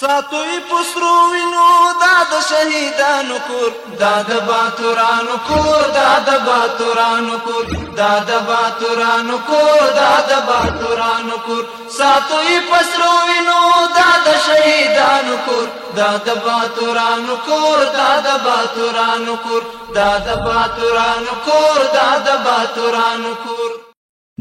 ساتوی پسرو وینو دا د شهیدانو کور دا د باتورانو کور دا د باتورانو کور دا د باتورانو کور دا د باتورانو کور ساتوی پسرو وینو دا د شهیدانو کور دا د باتورانو کور دا د باتورانو کور دا د باتورانو کور دا د باتورانو کور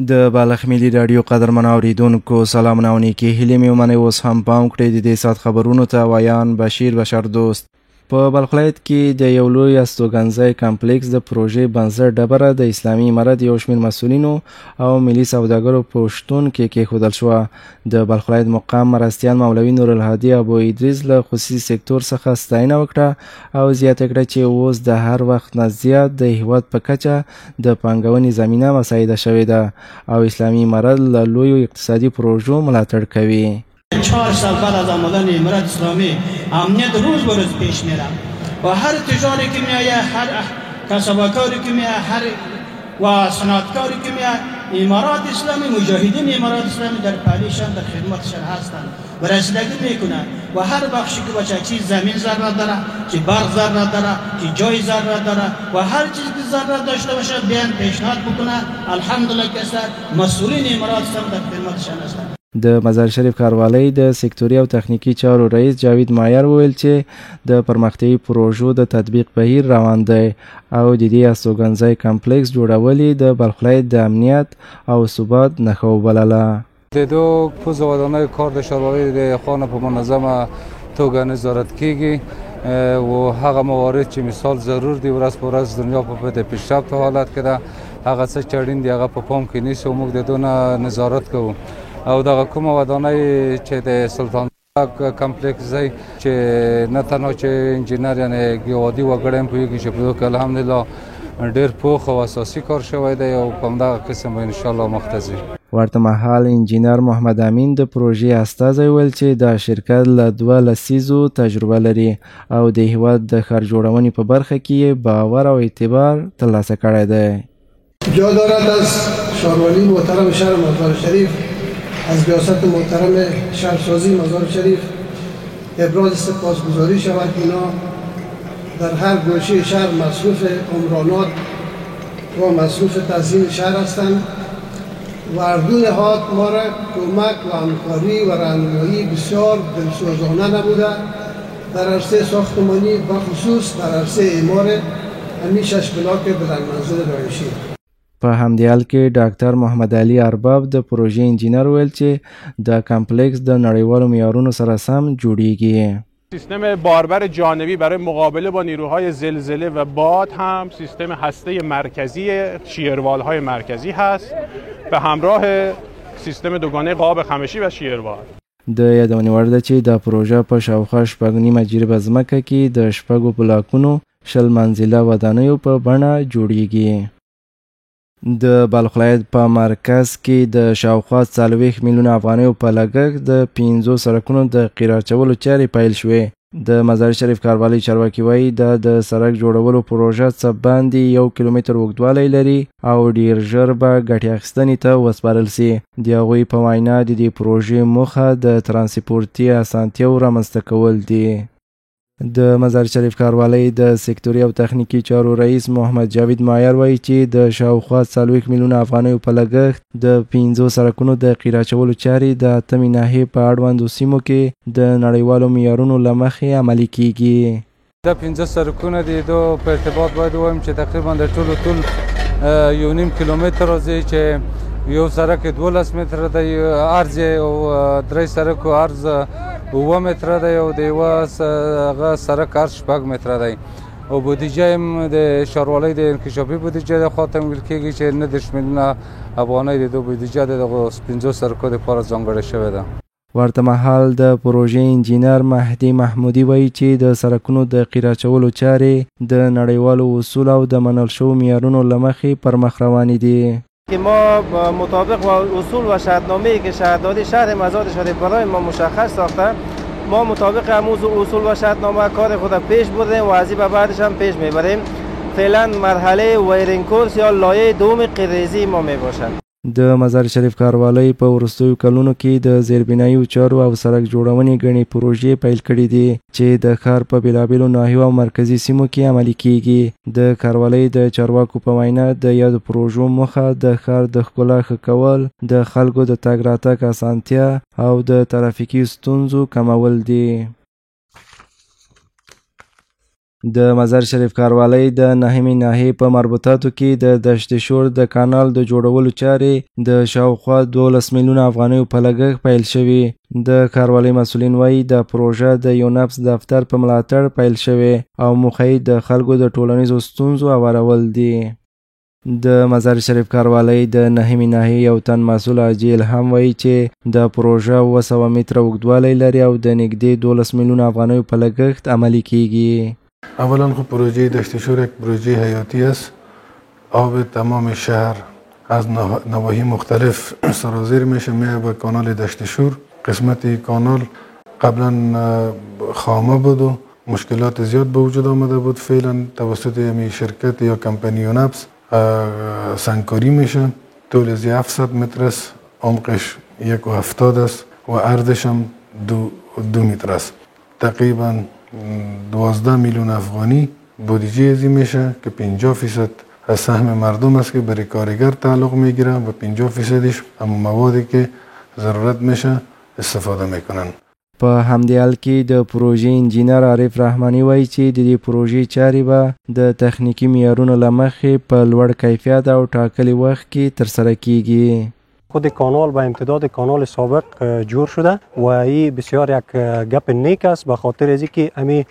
د بالغ ملي رادیو قدرمن اوریدونکو سلامونه او نیکی هیلې مې ومنئ. اوس هم پام کړئ د دې ساعت خبرونو ته. ویان بشیر بشردوست. په بلخ ولایت کې د یو لوی استوګنځای کمپلیکس د پروژې بنسټ ډبره د اسلامي امارت یو شمېر مسؤلینو او ملي سوداګرو په شتون کې کېښودل شوه. د بلخ ولایت مقام مرستیال مولوي نور الهادي ابو ادریس له خصوصي سکتور څخه ستاینه وکړه او زیاته کړه چې اوس د هر وخت نه زیات د هیواد په کچه د پانګونې زمینه مساعده شوې ده او اسلامي امارت له لویو اقتصادي پروژو ملاتړ کوي. 4 سال بعد از آمدن امارت اسلامی امنیت روز به روز پیش میره و هر تجاری که میایه، هر کسبکاری که میایه، هر و صنعتکاری که میایه، امارت اسلامی، مجاهدین امارت اسلامی در پهلوشان در خدمتشان هستند و رسیدگی میکنند و هر بخشی که باشه، چی زمین ضرورت داره، چی برق ضرورت داره، چی جای ضرورت داره و هر چیزی که ضرورت داشته باشه بیان پیشنهاد بکنه. الحمدلله که مسئولین امارت اسلامی در خدمتشان هستند. د مزار شریف ښاروالۍ د سکتوري او تخنیکي چارو رئیس جاوید مایر وویل چې د پرمختیایي پروژو د تطبیق بهیر روان دی او د دې استوګنځای کمپلیکس جوړول یې د بلخ ولایت د امنیت او ثبات نښه وبلله. د دو پوز ودانیو کار د ښاروالۍ د خوا په منظمه توګه نظارت کیږي و هغه موارد چې مثال ضرور دی ورځ په ورځ دنیا په پیشرفت حالت کې ده، هغه څه چې اړین دي هغه په پام کې نیسي او موږ د دو نه نظارت کوو او دغه کومه ودانۍ چې د سلطان کمپلیکس دی چې نه تنها چې انجینر یعنی ګیوادي وګړی هم پوهېږي چې په دغه کې الحمدلله ډېر پوخ او اساسي کار شوی دی او په همدغه قسم به انشاءالله مخ ته ځي. ورته مهال انجینر محمد امین د پروژې استازی ویل چې دا شرکت له 2 لسیزو تجربه لري او د هیواد د ښار جوړونې په برخه کې باور او اعتبار ترلاسه کړی دی. جا دارد از شهروانی محترم شهر مزار شریف از ریاست محترم شهرسازی مزار شریف ابراز سپاسگزاری شود. اینا در هر گوشه شهر مصروف عمرانات و مصروف تزیین شهر هستند و اردو نهاد ما را کمک و همکاری و راهنمایی بسیار دلسوزانه نبوده در عرصه ساختمانی و خصوص در عرصه اعمار همین 6 بلاک بلند منزل رهایشی. په همدې حال کې ډاکټر محمد علي ارباب د پروژې انجینر ویل چې د کمپلیکس د نړیوالو معیارونو سره سم جوړیږي. سیستم باربر جانبی برای مقابله با نیروهای زلزله و باد هم سیستم هسته مرکزی شیروالهای مرکزی هست به همراه سیستم دوگانه قاب خمشی و شیروال. د یادونې وړ ده چې دا پروژه په شاوخوا 6.5 جریبه ځمکه کې د 6 بلاکونو 20 منزله ودانیو په بڼه جوړیږي. د بلخ ولایت په مرکز کې د شاوخوا 40 میلیونه افغانیو په لګښت د 5 سړکونو د قیراچولو چارې پیل شوې. د مزار شریف ښاروالۍ چارواکي وایي دا د سړک جوړولو پروژه څه باندې 1 کیلومتر اوږدوالی لري او ډیر ژر به ګټې اخیستنې ته وسپارل سي. د هغوی په وینا د دې پروژې موخه د ترانسپورتي اسانتیاو رامنځته کول دي. د مزار شریف ښاروالۍ د سکتوري او تخنیکي چارو رئیس محمد جاوید مایر وایي چې د شاوخوا 40 میلیونه افغانیو په لګښت د 5 سړکونو د قیراچولو چارې د 8 ناحیې په اړوندو سیمو کې د نړیوالو معیارونو له مخې عملي کیږي. دا 5 سړکونه دي دو په ارتباط باید ووایم چې تقریبا د ټول 1.5 کیلومتر راځي چې یو سړک 12 متره دی عرض او 3 سړکو عرض 9 متره دی او د یوه سړک عرض 6 متره دی او بودیجه هم د ښاروالۍ د انکشافي بودیجه د خوا تمویل کېږي چې 9 میلیونه افغانۍ د دو بودیجه د دغو 5 سړکو دپاره ځانګړې شوې ده. ورته مهال د پروژې انجینر مهدي محمودي وایي چې د سړکونو د قیراچولو چارې د نړیوالو اصول او د منل شوو معیارونو له مخې پر مخ روانې دي. که ما مطابق با اصول و شرطنامه‌ای که شهرداری شهر مزار شریف برای ما مشخص ساخته، ما مطابق همون اصول و شرطنامه کار خود پیش بردیم و از این به بعدش هم پیش میبریم. فعلا مرحله وایرینگ کورس یا لایه دوم قیریزی ما میباشد. د مزار شریف ښاروالۍ په وروستیو کلونو کې د زیربنایي چارو او سړک جوړونې ګڼې پروژې پیل کړي دي چې د ښار په بېلابېلو ناحیو او مرکزي سیمو کې عملي کیږي. د ښاروالۍ د چارواکو په وینا د یادو پروژو موخه د ښار د ښکلا ښه کول، د خلکو د تګ راتګ اسانتیا او د ترافیکي ستونزو کمول دي. د مزار شریف ښاروالۍ د نهمې ناحیې په مربوطاتو کې د دشت شور د کانال د جوړولو چارې د شاوخوا 12 میلیونه افغانیو په لګښت پیل شوي. د ښاروالۍ مسؤلین وایي د پروژه د یو نفس دفتر په ملاتړ پیل شوی او موخه یې د خلکو د ټولنیزو ستونزو هوارول دي. د مزار شریف ښاروالۍ د نهمې ناحیې یو تن مسؤل حاجي الهام وایي چې د پروژه 200 متره اوږدوالی لري او د نږدې 12 میلیونه افغانیو په لګښت عملی کیږي. اولا خب پروژه دشت شور یک پروژه حیاتی است. آب تمام شهر از نواحی مختلف سرازیر میشه میاد به کانال دشت شور. قسمت کانال قبلا خامه بود و مشکلات زیاد به وجود آمده بود. فعلا توسط یمی شرکت یا کمپانی یونپس سنگکاری میشه. طول 700 متر است، عمقش 1.70 است و عرضش هم 2 متر است. تقریبا 12 میلیون افغانی بودجه ازی میشه که 50% از سهم مردم است که برای کارگر تعلق میگیره و 50%ش هم موادی که ضرورت میشه استفاده میکنن. په همدې حال کې د پروژې انجینر عارف رحماني وایي چې د دې پروژې چارې به د تخنیکی معیارونو له مخې په لوړ کیفیت او ټاکلي وخت کې ترسره کیږي. خود کانال به امتداد کانال سابق جور شده و این بسیار یک گپ نیک است به خاطر از اینکه امی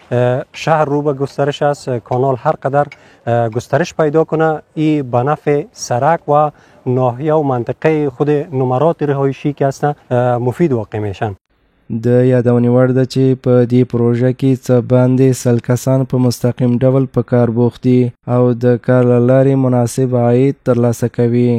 شهر رو به گسترش است. کانال هر قدر گسترش پیدا کنه این به نفع سرک و ناحیه و منطقه خود نمرات رهایشی که هستن مفید واقع میشن. د یادونې وړ ده چې په دې پروژه کې څه باندې 100 کسان په مستقیم ډول په کار بوخت دي او د کار له لارې مناسب عاید ترلاسه کوي.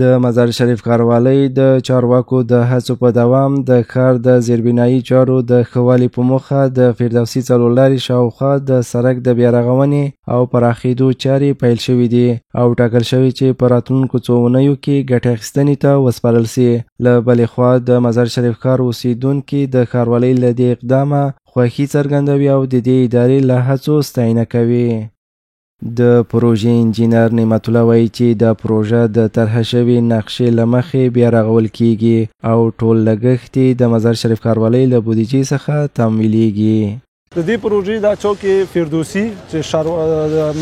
د مزار شریف ښاروالۍ د چارواکو د هڅو په دوام د ښار د زیربنایي چارو د ښه والي په موخه د فردوسي څلورلارې شاوخوا د سړک د بیارغونې او پراخېدو چارې پیل شوي دي او ټاکل شوي چې په راتلونکو څو اونیو کې ګټې اخیستنې ته وسپارل سي. له بلې خوا د مزار شریف ښار اوسیدونکي د ښاروالۍ له دې اقدامه خوښي څرګندوي او د دې ادارې له هڅو ستاینه کوي. د پروژې انجینر نعمت الله وایي چې دا پروژه د طرح شوې نقشې له مخې بیا رغول کیږي او ټول لګښت د مزار شریف ښاروالۍ له بودیجې څخه تمویلیږي. د دې پروژې دا چوک فردوسي چې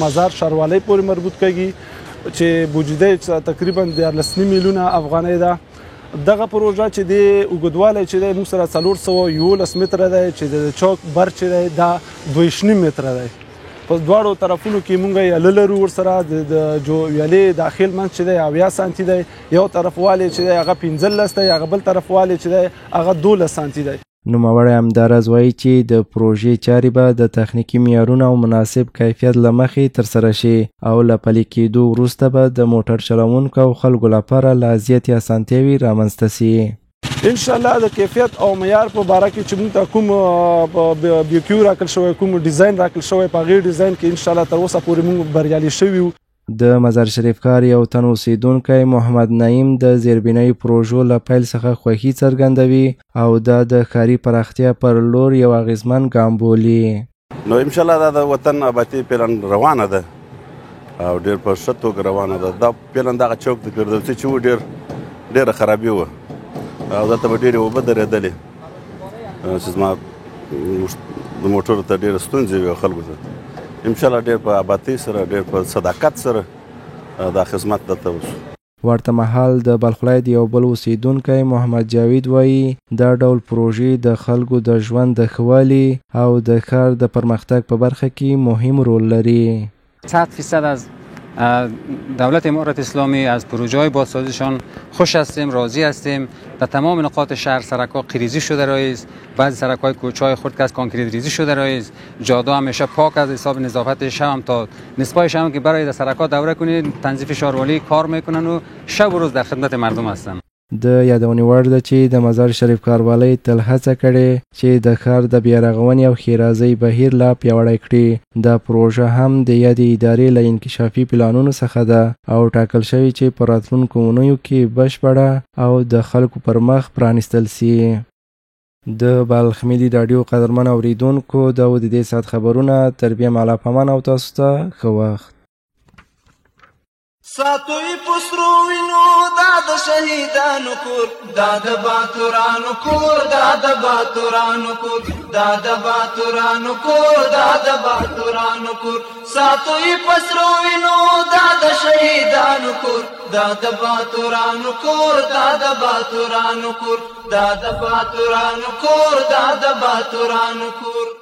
مزار ښاروالۍ پورې مربوط کیږي چې بودیجه تقریبا 13 میلیونه افغانۍ ده. دغه پروژه چې د اوږدوالی چې دی موږ سره 411 متره دی چې د چوک بر چې دی دا 2.5 متره دی. په دواړو طرفونو کې مونږ یله لرو ورسره د یلې داخل منځ چې دی 80 سانتي دی. یو طرف والی چې دی هغه 15 دی، هغه بل طرف والی چې دی هغه 12 سانتي دی. نوموړی همداراز وایي چې د پروژې چارې به د تخنیکي معیارونو او مناسب کیفیت له مخې ترسره شي او له پلي کېدو وروسته به د موټر چلوونکو او خلکو لپاره لا زیاتې اسانتیاوې رامنځته سي. ان شاء الله د کیفیت او معیار په باره کې چې موږ ته کوم بیوکیو راکړل شوی، کوم ډیزاین راکړل شوی، په هغې ډیزاین کې ان شاء الله تر اوسه پورې موږ بریالي شوي یو. د مزار شریف ښار یو تن اوسیدونکی محمد نعیم د زیربنایي پروژو له پیل څخه خوښي څرګندوي او دا د ښاري پراختیا پر لور یو اغیزمن ګام بولي. نو ان شاء الله دا د وطن آبادي پلان روانه ده او ډېر په ښه توګه روانه ده. دا پلان دغه چوک د فردوسي چې و ډېره خرابي وه او دلته به ډېرې اوبه درېدلې چې زما د موټرو ته ډېره ستونزې وي خلکو ته. ان شاء الله ډېر په آبادۍ سره ډېر په صداقت سره دا خدمت دلته وشو. ورته مهال د بلخ ولایت یو بل اوسیدونکی محمد جاوید وایي دا ډول پروژې د خلکو د ژوند د ښه والي او د ښار د پرمختګ په برخه کې مهم رول لري. 100% از دولت امارت اسلامی از پروژه های بازسازیشان خوش هستیم، راضی هستیم. در تمام نقاط شهر سرک‌ها قیریزی شده رایز، بعضی سرک‌های کوچه‌های خرد که از کانکریت ریزی شده رایز. جاده همیشه پاک از حساب نظافت شب هم تا نصفای شب که برای در سرک‌ها دوره کنید تنظیف شهروالی کار میکنن و شب و روز در خدمت مردم هستن. د یادونې وړ ده چې د مزار شریف کاروالۍ تل هڅه کړې چې د ښار د بیارغونې او ښېرازۍ بهیر لا پیاوړی کړي. دا پروژه هم د یادې ادارې له انکشافي پلانونو څخه ده او ټاکل شوي چې په راتلونکو اونیو کې بشپړه او د خلکو پر مخ پرانیستل سي. د بلخ ملي راډیو قدرمن اوریدونکو دا و د دې ساعت خبرونه. تر بیا مع پامان او تاسو ته ښه وخت. ساتوی پسرو وینو دا د شهیدانو کور، دا د باتورانو کور، دا د باتورانو کور، دا د باتورانو کور، دا د باتورانو کور. ساتوی پسرو وینو دا د شهیدانو کور، دا د باتورانو کور، دا د باتورانو کور، دا د باتورانو کور، دا د باتورانو کور.